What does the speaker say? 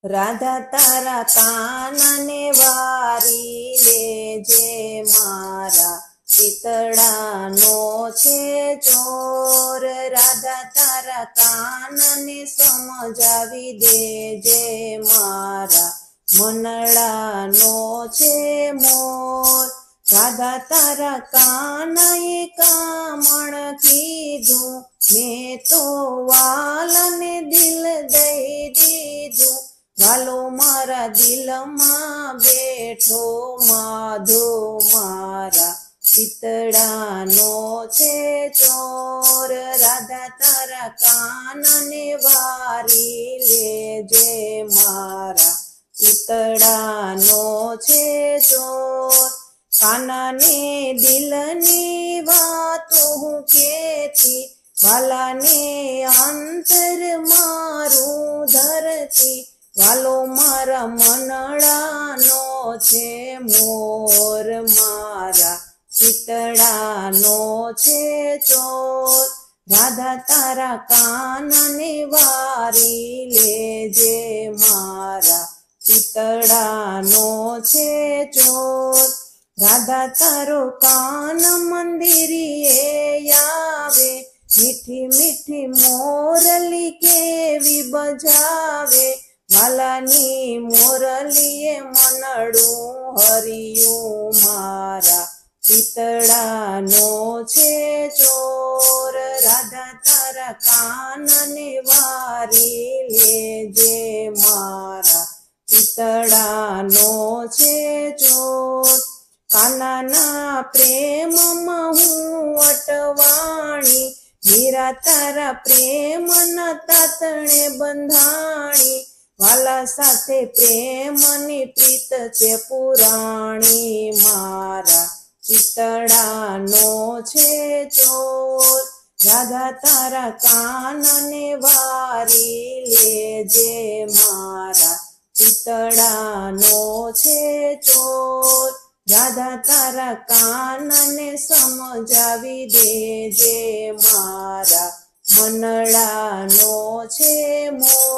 રાધા તારા કાનને વારી લેજે મારા પિતળાનો છે ચોર. રાધા તારા કાનને સમજાવી દેજે મારા મનડાનો છે મોર. રાધા તારા કાનએ કામણ કીધું, મેં તો વાલને દિલ દઈ દીધું. વાલો મારા દિલમાં બેઠો માધો મારા પિતળાનો છે ચોર. રાધા તારા કાનને વારી લેજે મારા પિતળાનો છે ચોર. કાનાને દિલની વાતો હું કેતી, વાલાને અંતર મારું ધરતી. વાલો મારા મનડાનો છે મોર, મારા પિતળાનો છે ચોર. રાધા તારા કાનને વારી લેજે મારા પિતળાનો છે ચોર. રાધા તારો કાન મંદિરીએ આવે, મીઠી મીઠી મોરલી કેવી બજાવે. વાલાની મોરલીએ મનડું હરિયું મારા પિતળાનો છે ચોર. રાધા તારા કાનને વારી લેજે મારા પિતળાનો છે ચોર. કાનાના પ્રેમમાં હું અટવાણી, મીરા તારા પ્રેમના તાતણે બંધાણી. વાલા સાથે પ્રેમની પ્રીત છે પુરાણી, મારા પિતળાનો છે ચોર. રાધા તારા કાનને વારી લેજે મારા પિતળાનો છે ચોર. રાધા તારા કાનને સમજાવી દેજે મારા મનડાનો છે મોર.